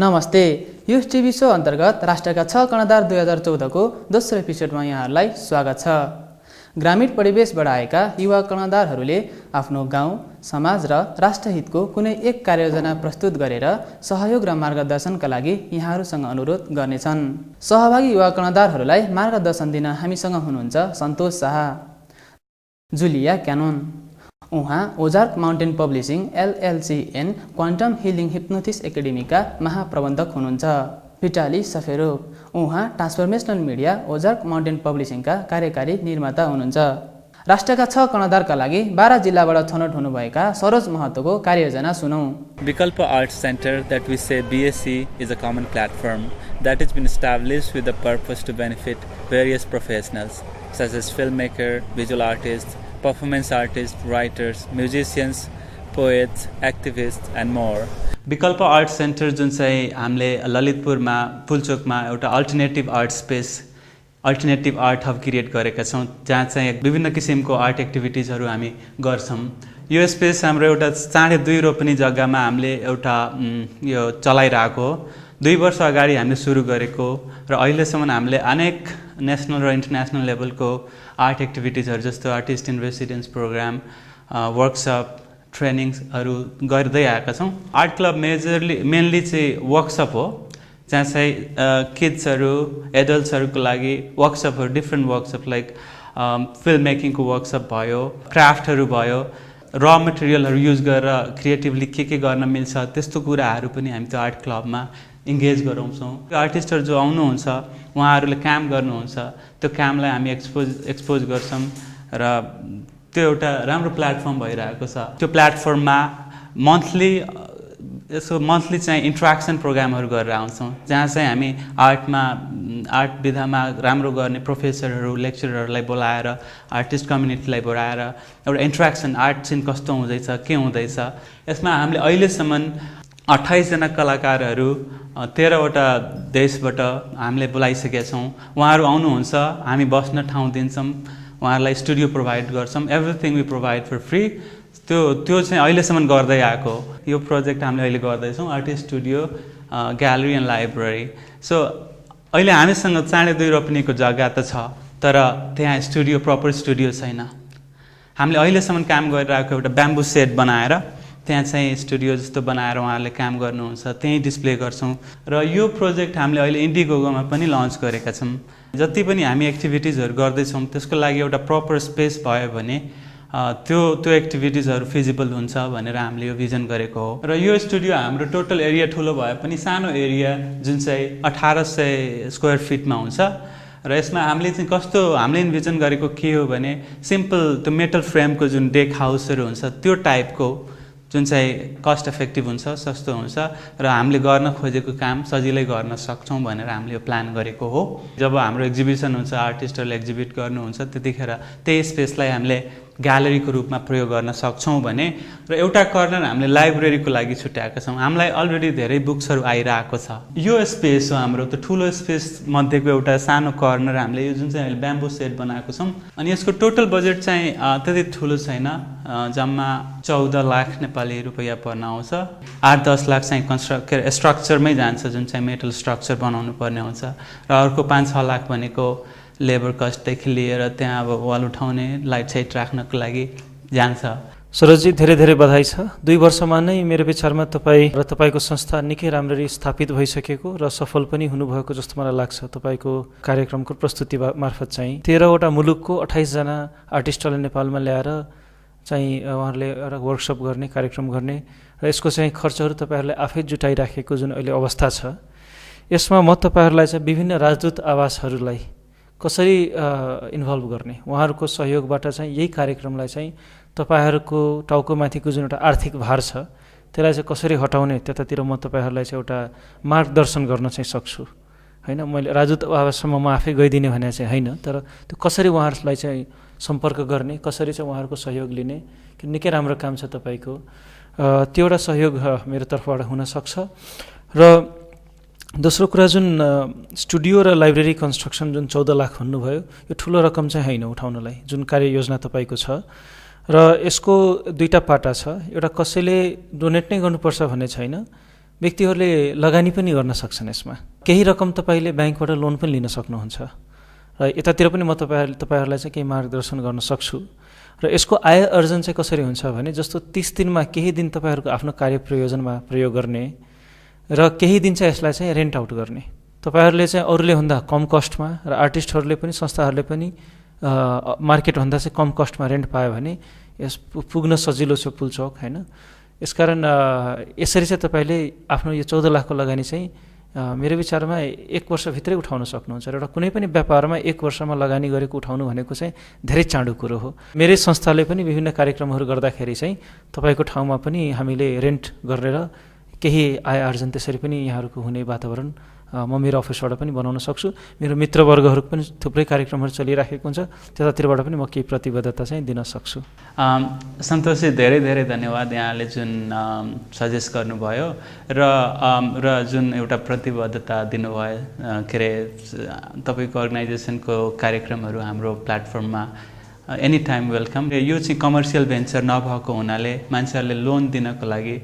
नमस्ते। यो TV show अन्तर्गत राष्ट्रका 6 कर्णधार 2014 को दोस्रो एपिसोडमा यहाँहरूलाई स्वागत छ। ग्रामीण परिवेशबाट आएका युवा कर्णधारहरूले आफ्नो गाउँ, समाज र राष्ट्रहितको कुनै एक कार्ययोजना प्रस्तुत गरेर सहयोग र मार्गदर्शनका लागि यहाँहरूसँग अनुरोध गर्नेछन्। सहभागी युवा कर्णधारहरूलाई मार्गदर्शन दिन हामीसँग हुनुहुन्छ सन्तोष शाह, जुलिया क्यानोन। उहाँ Ozark Mountain publishing LLC and quantum healing hypnosis एकाडेमीका महाप्रबन्धक हुनुहुन्छ। भिटाली सफेरोभ, उहाँ ट्रान्सफर्मेसनल मिडिया ओजार्क माउन्टेन पब्लिसिङका कार्यकारी निर्माता हुनुहुन्छ। राष्ट्रका 6 कर्णधारका लागि 12 जिल्लाबाट छनौट हुनुभएका सरोज महतोको कार्ययोजना सुनौँ। Vikalpa Arts Center, that we say BSc, is a common platform that has been established with the purpose to benefit various professionals such as filmmaker, visual artists, performance artists, writers, musicians, poets, activists and more. विकल्प art centre जुन चाहिँ हामीले ललितपुरमा पुलचोकमा एउटा alternative art space, alternative art hub create गरेका छौँ, जहाँ चाहिँ विभिन्न किसिमको आर्ट एक्टिभिटिजहरू हामी गर्छौँ। यो स्पेस हाम्रो एउटा 2.5 रोपनी जग्गामा हामीले एउटा यो चलाइरहेको हो। 2 वर्ष अगाडि हामीले सुरु गरेको र अहिलेसम्म हामीले अनेक नेसनल र इन्टरनेसनल लेभलको आर्ट एक्टिभिटिजहरू जस्तो artist in residence programme, workshop, ट्रेनिङ्सहरू गर्दै आएका छौँ। आर्ट क्लब मेनली चाहिँ वर्कसप हो, जहाँ चाहिँ किड्सहरू, एडल्ट्सहरूको लागि वर्कसपहरू, डिफ्रेन्ट वर्कसप लाइक फिल्म मेकिङको वर्कसप भयो, क्राफ्टहरू भयो, र मटेरियलहरू युज गरेर क्रिएटिभली के गर्न मिल्छ त्यस्तो कुराहरू पनि हामी त्यो आर्ट क्लबमा इङ्गेज गराउँछौँ। आर्टिस्टहरू जो आउनुहुन्छ उहाँहरूले काम गर्नुहुन्छ, त्यो कामलाई हामी एक्सपोज गर्छौँ र त्यो एउटा राम्रो प्लेटफर्म भइरहेको छ। त्यो प्लेटफर्ममा मन्थली चाहिँ इन्ट्र्याक्सन प्रोग्रामहरू गरेर आउँछौँ, जहाँ चाहिँ हामी आर्ट विधामा राम्रो गर्ने प्रोफेसरहरू, लेक्चररहरूलाई बोलाएर, आर्टिस्ट कम्युनिटीलाई बोलाएर एउटा इन्ट्र्याक्सन, आर्ट चाहिँ कस्तो हुँदैछ, के हुँदैछ। यसमा हामीले अहिलेसम्म 28 जना कलाकारहरू 13वटा देशबाट हामीले बोलाइसकेका छौँ। उहाँहरू आउनुहुन्छ, हामी बस्न ठाउँ दिन्छौँ, उहाँहरूलाई स्टुडियो प्रोभाइड गर्छौँ, everything we provide for free. त्यो चाहिँ अहिलेसम्म गर्दै आएको यो प्रोजेक्ट हामीले अहिले गर्दैछौँ, artist studio, gallery and library. So अहिले हामीसँग 2.5 रोपनीको जग्गा त छ, तर त्यहाँ स्टुडियो, प्रपर स्टुडियो छैन। हामीले अहिलेसम्म काम गरिरहेको एउटा ब्याम्बू सेट बनाएर त्यहाँ चाहिँ स्टुडियो जस्तो बनाएर उहाँहरूले काम गर्नुहुन्छ, त्यहीँ डिस्प्ले गर्छौँ। र यो प्रोजेक्ट हामीले अहिले इन्डिगोगोमा पनि लन्च गरेका छौँ। जति पनि हामी एक्टिभिटिजहरू गर्दैछौँ त्यसको लागि एउटा प्रपर स्पेस भयो भने त्यो एक्टिभिटिजहरू फिजिबल हुन्छ भनेर हामीले यो भिजन गरेको हो। र यो स्टुडियो हाम्रो टोटल एरिया ठुलो भए पनि सानो एरिया जुन चाहिँ 1800 स्क्वायर फिटमा हुन्छ। र यसमा हामीले चाहिँ कस्तो हामीले इन्भिजन गरेको के हो भने सिम्पल त्यो मेटल फ्रेमको जुन डेक हाउसहरू हुन्छ त्यो टाइपको, जुन चाहिँ कस्ट इफेक्टिभ हुन्छ, सस्तो हुन्छ र हामीले गर्न खोजेको काम सजिलै गर्न सक्छौँ भनेर हामीले यो प्लान गरेको हो। जब हाम्रो एक्जिबिसन हुन्छ, आर्टिस्टहरूले एक्जिबिट गर्नुहुन्छ, त्यतिखेर त्यही स्पेसलाई हामीले ग्यालरीको रूपमा प्रयोग गर्न सक्छौँ भने। र एउटा कर्नर हामीले लाइब्रेरीको लागि छुट्याएका छौँ। हामीलाई अलरेडी धेरै बुक्सहरू आइरहेको छ। यो स्पेस हो हाम्रो, त्यो ठुलो स्पेस मध्येको एउटा सानो कर्नर हामीले यो जुन चाहिँ हामीले ब्याम्बू सेट बनाएको छौँ। अनि यसको टोटल बजेट चाहिँ त्यति ठुलो छैन, जम्मा 14 लाख नेपाली रुपैयाँ पर्न आउँछ। 8-10 लाख चाहिँ स्ट्रक्चरमै जान्छ, जुन चाहिँ मेटल स्ट्रक्चर बनाउनु पर्ने हुन्छ। र अर्को 5-6 लाख भनेको लेबर कस्टदेखि लिएर त्यहाँ अब वाल उठाउने, लाइट साइट राख्नको लागि जान्छ। सरोजी, धेरै धेरै बधाई छ। 2 वर्षमा नै मेरो विचारमा तपाईँ र तपाईँको संस्था निकै राम्ररी स्थापित भइसकेको र सफल पनि हुनुभएको जस्तो मलाई लाग्छ। तपाईँको कार्यक्रमको प्रस्तुति मार्फत चाहिँ 13वटा मुलुकको 28 जना आर्टिस्टलाई नेपालमा ल्याएर चाहिँ उहाँहरूले एउटा वर्कसप गर्ने, कार्यक्रम गर्ने र यसको चाहिँ खर्चहरू तपाईँहरूले आफै जुटाइराखेको जुन अहिले अवस्था छ, यसमा म तपाईँहरूलाई चाहिँ विभिन्न राजदूत आवासहरूलाई कसरी इन्भल्भ गर्ने, उहाँहरूको सहयोगबाट चाहिँ यही कार्यक्रमलाई चाहिँ तपाईँहरूको टाउकोमाथिको जुन एउटा आर्थिक भार छ त्यसलाई चाहिँ कसरी हटाउने, त्यतातिर म तपाईँहरूलाई चाहिँ एउटा मार्गदर्शन गर्न चाहिँ सक्छु होइन। मैले राजदूत आवाससम्म म आफै गइदिने भने चाहिँ होइन, तर त्यो कसरी उहाँहरूलाई चाहिँ सम्पर्क गर्ने, कसरी चाहिँ उहाँहरूको सहयोग लिने, कि निकै राम्रो काम छ तपाईँको, त्यो एउटा सहयोग मेरो तर्फबाट हुनसक्छ। र दोस्रो कुरा, जुन स्टुडियो र लाइब्रेरी कन्स्ट्रक्सन जुन 14 लाख भन्नुभयो, यो ठुलो रकम चाहिँ होइन उठाउनलाई, जुन कार्ययोजना तपाईँको छ। र यसको 2टा पाटा छ। एउटा कसैले डोनेट नै गर्नुपर्छ भन्ने छैन, व्यक्तिहरूले लगानी पनि गर्न सक्छन्। यसमा केही रकम तपाईँले ब्याङ्कबाट लोन पनि लिन सक्नुहुन्छ र यतातिर पनि म तपाईँहरूलाई चाहिँ केही मार्गदर्शन गर्न सक्छु। र यसको आय अर्जन चाहिँ कसरी हुन्छ भने जस्तो 30 दिनमा केही दिन तपाईँहरूको आफ्नो कार्य प्रयोजनमा प्रयोग गर्ने र केही दिन चाहिँ यसलाई चाहिँ रेन्ट आउट गर्ने। तपाईँहरूले चाहिँ अरूले भन्दा कम कस्टमा र आर्टिस्टहरूले पनि संस्थाहरूले पनि मार्केटभन्दा चाहिँ कम कस्टमा रेन्ट पायो भने यस पुग्न सजिलो छ पुलचोक होइन। यसकारण यसरी चाहिँ तपाईँले आफ्नो यो 14 लाखको लगानी चाहिँ मेरो विचारमा 1 वर्षभित्रै उठाउन सक्नुहुन्छ र एउटा कुनै पनि व्यापारमा 1 वर्षमा लगानी गरेको उठाउनु भनेको चाहिँ धेरै चाँडो कुरो हो। मेरै संस्थाले पनि विभिन्न कार्यक्रमहरू गर्दाखेरि चाहिँ तपाईँको ठाउँमा पनि हामीले रेन्ट गरेर केही आय आर्जन त्यसरी पनि यहाँहरूको हुने वातावरण म मेरो अफिसबाट पनि बनाउन सक्छु। मेरो मित्रवर्गहरूको पनि थुप्रै कार्यक्रमहरू चलिराखेको हुन्छ, त्यतातिरबाट पनि म केही प्रतिबद्धता चाहिँ दिन सक्छु। सन्तोषजी धेरै धेरै धन्यवाद यहाँले जुन सजेस्ट गर्नुभयो र जुन एउटा प्रतिबद्धता दिनुभयो के अरे तपाईँको अर्गनाइजेसनको कार्यक्रमहरू हाम्रो प्लेटफर्ममा एनी टाइम वेलकम। यो चाहिँ कमर्सियल भेन्चर नभएको हुनाले मान्छेहरूले लोन दिनको लागि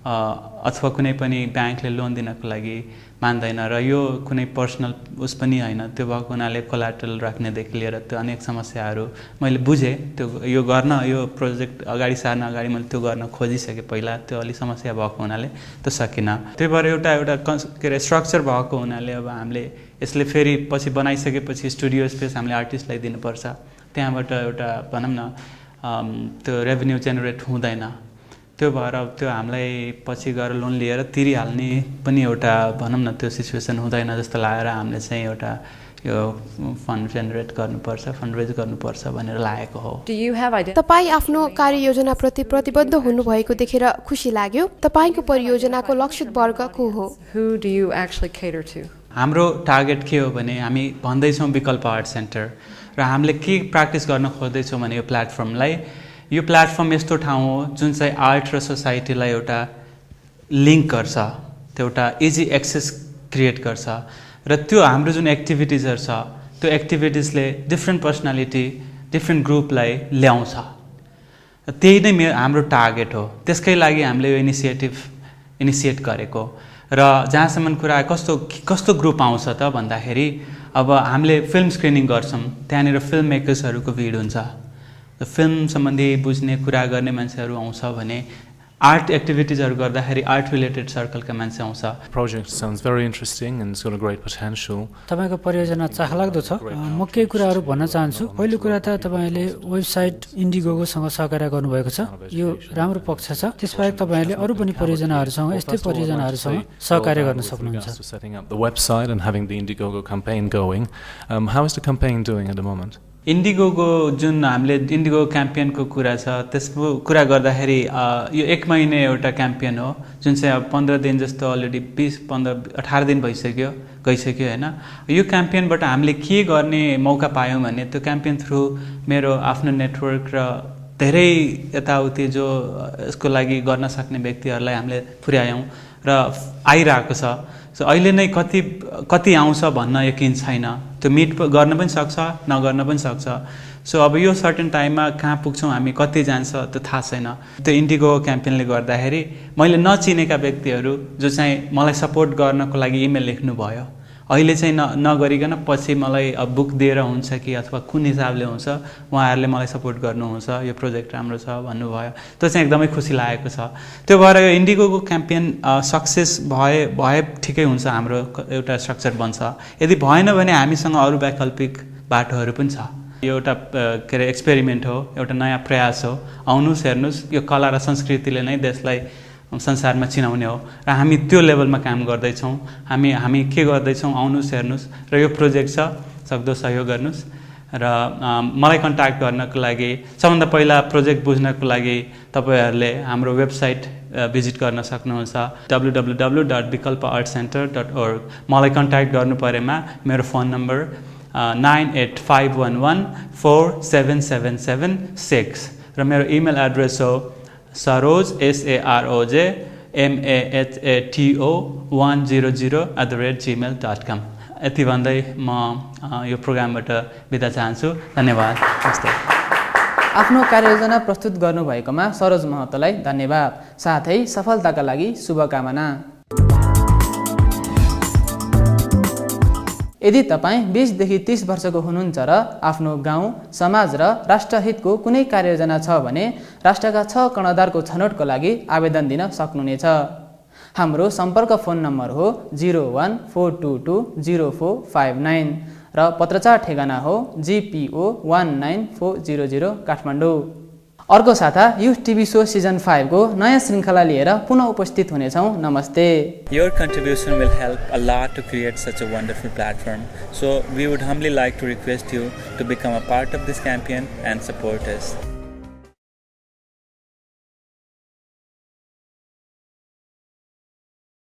अथवा कुनै पनि ब्याङ्कले लोन दिनको लागि मान्दैन र यो कुनै पर्सनल उस पनि होइन। त्यो भएको हुनाले कोलाटरल राख्नेदेखि लिएर त्यो अनेक समस्याहरू मैले बुझेँ। त्यो यो गर्न यो प्रोजेक्ट अगाडि सार्न अगाडि मैले त्यो गर्न खोजिसकेँ पहिला, त्यो अलिक समस्या भएको हुनाले त्यो सकिनँ। त्यही भएर एउटा के अरे स्ट्रक्चर भएको हुनाले अब हामीले यसले फेरि पछि बनाइसकेपछि स्टुडियो स्पेस हामीले आर्टिस्टलाई दिनुपर्छ, त्यहाँबाट एउटा भनौँ न त्यो रेभेन्यू जेनेरेट हुँदैन। त्यो भएर त्यो हामीलाई पछि गएर लोन लिएर तिरिहाल्ने पनि एउटा भनौँ न त्यो सिचुएसन हुँदैन जस्तो लागेर हामीले चाहिँ एउटा यो फन्ड जेनेरेट गर्नुपर्छ, फन्ड रेज गर्नुपर्छ भनेर लागेको हो। तपाईँ आफ्नो कार्ययोजनाप्रति प्रतिबद्ध हुनुभएको देखेर खुसी लाग्यो। तपाईँको परियोजनाको लक्षित वर्ग को हो? हाम्रो टार्गेट के हो भने हामी भन्दैछौँ विकल्प आर्ट सेन्टर र हामीले के प्र्याक्टिस गर्न खोज्दैछौँ भने यो प्लेटफर्मलाई, यो प्लेटफर्म यस्तो ठाउँ हो जुन चाहिँ आर्ट र सोसाइटीलाई एउटा लिङ्क गर्छ, त्यो एउटा इजी एक्सेस क्रिएट गर्छ र त्यो हाम्रो जुन एक्टिभिटिजहरू छ त्यो एक्टिभिटिजले डिफ्रेन्ट पर्सनालिटी डिफ्रेन्ट ग्रुपलाई ल्याउँछ। त्यही नै हाम्रो टार्गेट हो। त्यसकै लागि हामीले यो इनिसिएट गरेको र जहाँसम्म कुरा कस्तो ग्रुप आउँछ त भन्दाखेरि अब हामीले फिल्म स्क्रिनिङ गर्छौँ, त्यहाँनिर फिल्म मेकर्सहरूको भिड हुन्छ। फिल्म सम्बन्धी बुझ्ने कुरा गर्ने मान्छेहरू आउँछ भने आर्ट एक्टिभिटिजहरू गर्दाखेरि आर्ट रिलेटेड सर्कलका मान्छे आउँछ। Project sounds very interesting and it's got a great potential. तपाईको परियोजना चाखलाग्दो छ। म केही कुराहरू भन्न चाहन्छु। पहिलो कुरा त तपाईले वेबसाइट इन्डिगोगोसँग सहकार्य गर्नुभएको छ, यो राम्रो पक्ष छ। त्यसबाहेक तपाईले अरू पनि परियोजनाहरूसँग यस्तै परियोजनाहरूसँग सहकार्य गर्न सक्नुहुन्छ। Setting up the website and having the Indiegogo campaign going. How is the campaign doing at the moment? इन्डिगोको जुन हामीले इन्डिगो क्याम्पेनको कुरा छ त्यसको कुरा गर्दाखेरि यो 1 महिने एउटा क्याम्पेन हो जुन चाहिँ अब 15 दिन जस्तो अलरेडी 18 दिन गइसक्यो होइन। यो क्याम्पेनबाट हामीले के गर्ने मौका पायौँ भने त्यो क्याम्पेन थ्रु मेरो आफ्नो नेटवर्क र धेरै यताउति जो यसको लागि गर्न सक्ने व्यक्तिहरूलाई हामीले पुर्यायौँ र आइरहेको छ। सो अहिले नै कति आउँछ भन्न यकिन छैन, त्यो मिट गर्न पनि सक्छ नगर्न पनि सक्छ। सो अब यो सर्टेन टाइममा कहाँ पुग्छौँ हामी कति जान्छ त्यो थाहा छैन। त्यो इन्डिगो क्याम्पेनले गर्दाखेरि मैले नचिनेका व्यक्तिहरू जो चाहिँ मलाई सपोर्ट गर्नको लागि इमेल लेख्नुभयो, अहिले चाहिँ नगरिकन पछि मलाई अब बुक दिएर हुन्छ कि अथवा कुन हिसाबले हुन्छ उहाँहरूले मलाई सपोर्ट गर्नुहुन्छ, यो प्रोजेक्ट राम्रो छ भन्नुभयो। त्यो चाहिँ एकदमै खुसी लागेको छ। त्यो भएर यो इन्डिगोको क्याम्पेन सक्सेस भए ठिकै हुन्छ, हाम्रो एउटा स्ट्रक्चर बन्छ। यदि भएन भने हामीसँग अरू वैकल्पिक बाटोहरू पनि छ। यो एउटा के अरे एक्सपेरिमेन्ट हो, एउटा नयाँ प्रयास हो। आउनुहोस् हेर्नुहोस्, यो कला र संस्कृतिले नै देशलाई संसारमा चिनाउने हो र हामी त्यो लेभलमा काम गर्दैछौँ। हामी के गर्दैछौँ आउनुहोस् हेर्नुहोस् र यो प्रोजेक्ट छ, सक्दो सहयोग गर्नुहोस्। र मलाई कन्ट्याक्ट गर्नको लागि सबभन्दा पहिला प्रोजेक्ट बुझ्नको लागि तपाईँहरूले हाम्रो वेबसाइट भिजिट गर्न सक्नुहुन्छ www.vikalpaartcenter.org। मलाई कन्ट्याक्ट गर्नु परेमा मेरो फोन नम्बर 9851147776 र मेरो इमेल एड्रेस हो saroj sarojmahato100@gmail.com। यति भन्दै म यो प्रोग्रामबाट बिदा चाहन्छु। धन्यवाद। आफ्नो कार्ययोजना प्रस्तुत गर्नुभएकोमा सरोज महतोलाई धन्यवाद, साथै सफलताका लागि शुभकामना। यदि तपाईँ 20 देखि 30 वर्षको हुनुहुन्छ र आफ्नो गाउँ, समाज र राष्ट्रहितको कुनै कार्ययोजना छ भने राष्ट्रका 6 कर्णधारको छनौटको लागि आवेदन दिन सक्नुहुनेछ। हाम्रो सम्पर्क फोन नम्बर हो 01422045 र पत्रचार ठेगाना हो GPO 19400 काठमाडौँ। अर्को साता युथ टिभी सो सिजन 5 को नयाँ श्रृङ्खला लिएर पुनः उपस्थित हुनेछौँ। नमस्ते। Your contribution will help a lot to create such a wonderful platform. So we would humbly like to request you to become a part of this campaign and support us.